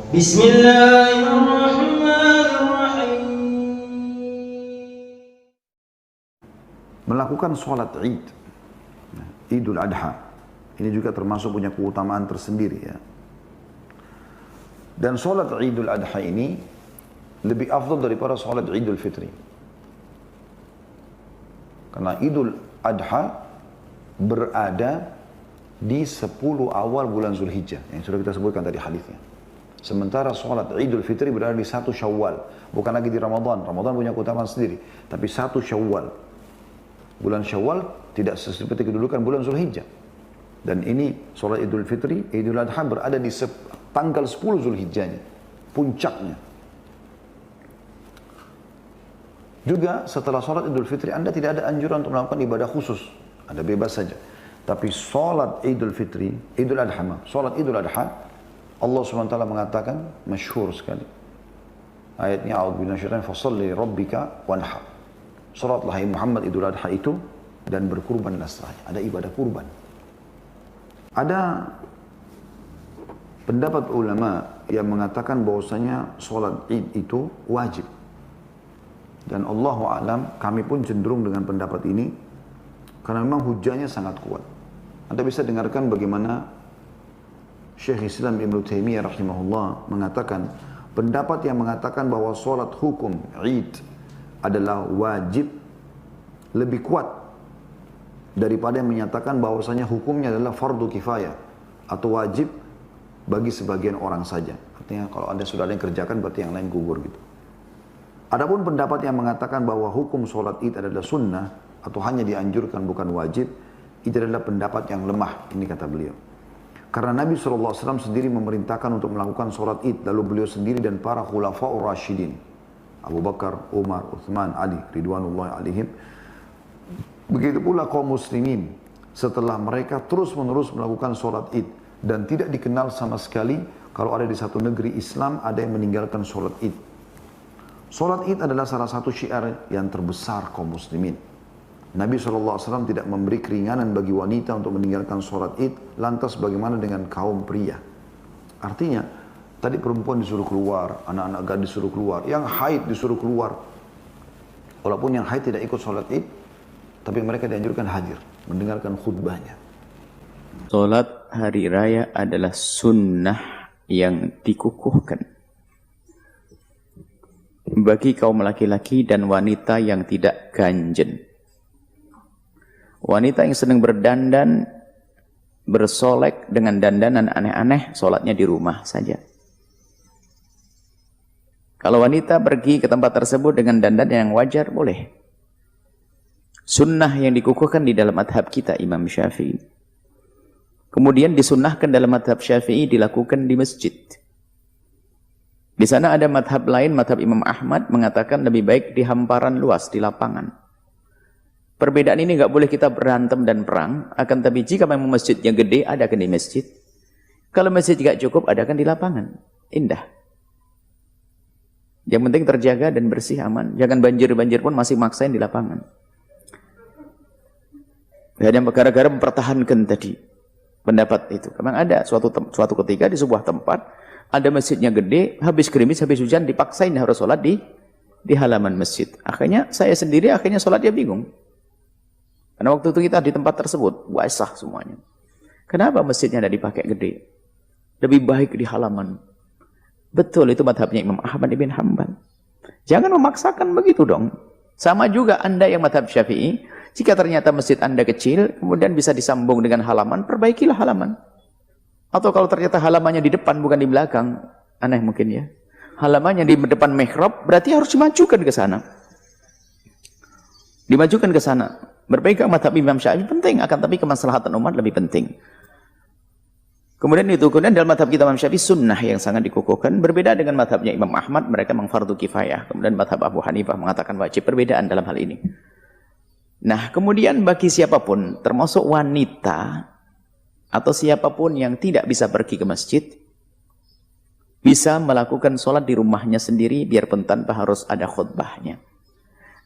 Bismillahirrahmanirrahim. Melakukan sholat Id, Idul Adha, ini juga termasuk punya keutamaan tersendiri ya. Dan sholat Idul Adha ini lebih afdal daripada sholat Idul Fitri. Karena Idul Adha berada di 10 awal bulan Zulhijjah, yang sudah kita sebutkan tadi hadisnya. Sementara sholat Idul Fitri berada di 1 Syawal, bukan lagi di Ramadan. Ramadan punya keutamaan sendiri, tapi 1 Syawal. Bulan Syawal tidak seperti kedudukan bulan Zulhijjah. Dan ini sholat Idul Fitri, Idul Adha berada di tanggal 10 Zulhijjahnya, puncaknya. Juga setelah sholat Idul Fitri, Anda tidak ada anjuran untuk melakukan ibadah khusus. Anda bebas saja. Tapi sholat Idul Fitri, Idul Adha, sholat Idul Adha, Allah SWT mengatakan, masyhur sekali. Ayatnya, A'udzubillahi minasyaitonir rajim, fasalli rabbika wanhar. Sholatlah hai Muhammad Idul Adha itu, dan berkurbanlah setelahnya. Ada ibadah kurban. Ada pendapat ulama yang mengatakan bahwasanya sholat Id itu wajib. Dan Allahu a'lam, kami pun cenderung dengan pendapat ini, karena memang hujahnya sangat kuat. Anda bisa dengarkan bagaimana Syekh Islam Ibn Taimiyah rahimahullah mengatakan, pendapat yang mengatakan bahwa sholat hukum Id adalah wajib lebih kuat daripada yang menyatakan bahwasanya hukumnya adalah fardu kifayah atau wajib bagi sebagian orang saja. Artinya kalau ada sudah ada yang kerjakan berarti yang lain gugur gitu. Adapun pendapat yang mengatakan bahwa hukum sholat Id adalah sunnah atau hanya dianjurkan bukan wajib, itu adalah pendapat yang lemah, ini kata beliau. Karena Nabi SAW sendiri memerintahkan untuk melakukan sholat Id, lalu beliau sendiri dan para khulafa'ur rasyidin, Abu Bakar, Umar, Uthman, Ali, ridwanullahi alaihim. Begitu pula kaum muslimin, setelah mereka terus-menerus melakukan sholat Id, dan tidak dikenal sama sekali kalau ada di satu negeri Islam ada yang meninggalkan sholat Id. Sholat Id adalah salah satu syiar yang terbesar kaum muslimin. Nabi SAW tidak memberi keringanan bagi wanita untuk meninggalkan sholat Id, lantas bagaimana dengan kaum pria? Artinya, tadi perempuan disuruh keluar, anak-anak gadis disuruh keluar, yang haid disuruh keluar. Walaupun yang haid tidak ikut sholat Id, tapi mereka dianjurkan hadir, mendengarkan khutbahnya. Sholat hari raya adalah sunnah yang dikukuhkan bagi kaum laki-laki dan wanita yang tidak ganjen. Wanita yang sedang berdandan, bersolek dengan dandanan aneh-aneh, sholatnya di rumah saja. Kalau wanita pergi ke tempat tersebut dengan dandan yang wajar, boleh. Sunnah yang dikukuhkan di dalam madhab kita, Imam Syafi'i. Kemudian disunnahkan dalam madhab Syafi'i dilakukan di masjid. Di sana ada madhab lain, madhab Imam Ahmad mengatakan lebih baik di hamparan luas, di lapangan. Perbedaan ini nggak boleh kita berantem dan perang, akan tapi jika memang masjidnya gede, adakan di masjid. Kalau masjid tidak cukup, adakan di lapangan. Indah. Yang penting terjaga dan bersih, aman. Jangan banjir-banjir pun masih maksain di lapangan. Dan gara-gara mempertahankan tadi pendapat itu. Memang ada suatu ketika di sebuah tempat, ada masjidnya gede, habis gerimis, habis hujan, dipaksain harus sholat di halaman masjid. Akhirnya saya sendiri sholat dia bingung. Karena waktu itu kita di tempat tersebut, basah semuanya. Kenapa masjidnya ada dipakai gede? Lebih baik di halaman. Betul, itu madhabnya Imam Ahmad ibn Hanbal. Jangan memaksakan begitu dong. Sama juga Anda yang madhab Syafi'i, jika ternyata masjid Anda kecil, kemudian bisa disambung dengan halaman, perbaikilah halaman. Atau kalau ternyata halamannya di depan, bukan di belakang, aneh mungkin ya. Halamannya di depan mihrab, berarti harus dimajukan ke sana. Dimajukan ke sana. Berpegang madhab Imam Syafi'i penting, akan tapi kemaslahatan umat lebih penting. Kemudian dalam madhab kita Imam Syafi'i sunnah yang sangat dikukuhkan, berbeda dengan madhabnya Imam Ahmad, mereka memang fardu kifayah. Kemudian madhab Abu Hanifah mengatakan wajib, perbedaan dalam hal ini. Nah, kemudian bagi siapapun, termasuk wanita, atau siapapun yang tidak bisa pergi ke masjid, bisa melakukan sholat di rumahnya sendiri, biarpun tanpa harus ada khutbahnya.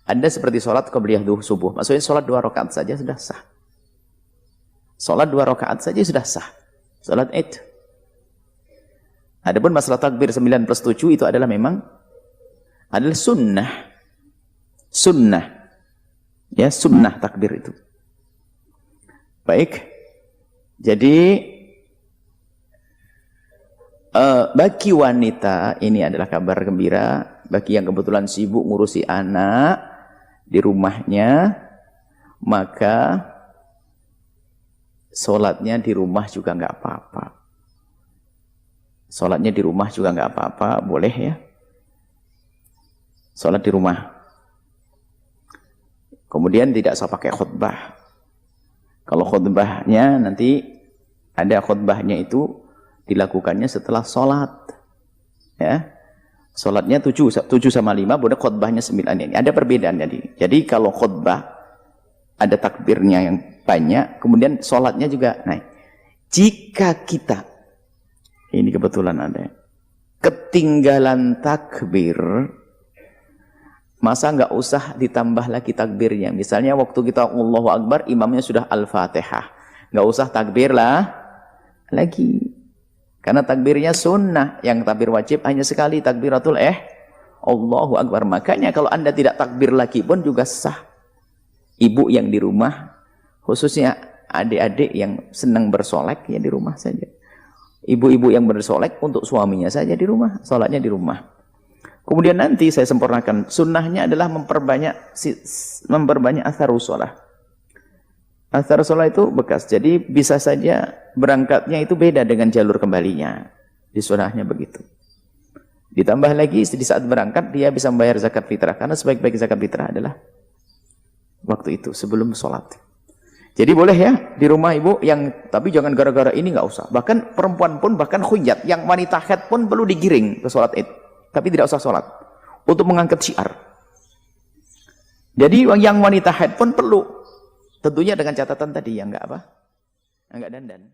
Anda seperti sholat qabliyah subuh, maksudnya sholat 2 rakaat saja sudah sah. Sholat 2 rakaat saja sudah sah. Sholat Id. Adapun masalah takbir 9 plus 7 itu adalah memang adalah sunnah. Sunnah. Ya, sunnah takbir itu. Baik. Jadi bagi wanita ini adalah kabar gembira, bagi yang kebetulan sibuk ngurusi anak di rumahnya, maka sholatnya di rumah juga nggak apa-apa. Sholatnya di rumah juga nggak apa-apa, boleh ya. Sholat di rumah. Kemudian tidak usah pakai khutbah. Kalau khutbahnya nanti ada khutbahnya itu dilakukannya setelah sholat. Ya. Sholatnya 7 sama 5, boleh khutbahnya 9 ini. Ada perbedaan jadi kalau khutbah ada takbirnya yang banyak, kemudian sholatnya juga naik. Jika kita, ini kebetulan ada, ketinggalan takbir, masa nggak usah ditambah lagi takbirnya. Misalnya waktu kita Allahu Akbar, imamnya sudah Al-Fatihah. Nggak usah takbir lah lagi. Karena takbirnya sunnah, yang takbir wajib hanya sekali, takbiratul Allahu Akbar. Makanya kalau Anda tidak takbir lagi pun juga sah. Ibu yang di rumah, khususnya adik-adik yang senang bersolek, ya di rumah saja. Ibu-ibu yang bersolek untuk suaminya saja di rumah, sholatnya di rumah. Kemudian nanti saya sempurnakan, sunnahnya adalah memperbanyak atharus sholah. Athar sholat itu bekas, jadi bisa saja berangkatnya itu beda dengan jalur kembalinya. Di sunnahnya begitu. Ditambah lagi di saat berangkat dia bisa membayar zakat fitrah, karena sebaik-baik zakat fitrah adalah waktu itu sebelum sholat. Jadi boleh ya di rumah ibu, tapi jangan gara-gara ini nggak usah. Bahkan perempuan pun, bahkan khuyat, yang wanita haid pun perlu digiring ke sholat id, tapi tidak usah sholat untuk mengangkat syiar. Jadi yang wanita haid pun perlu. Tentunya dengan catatan tadi yang enggak apa? Enggak dandan.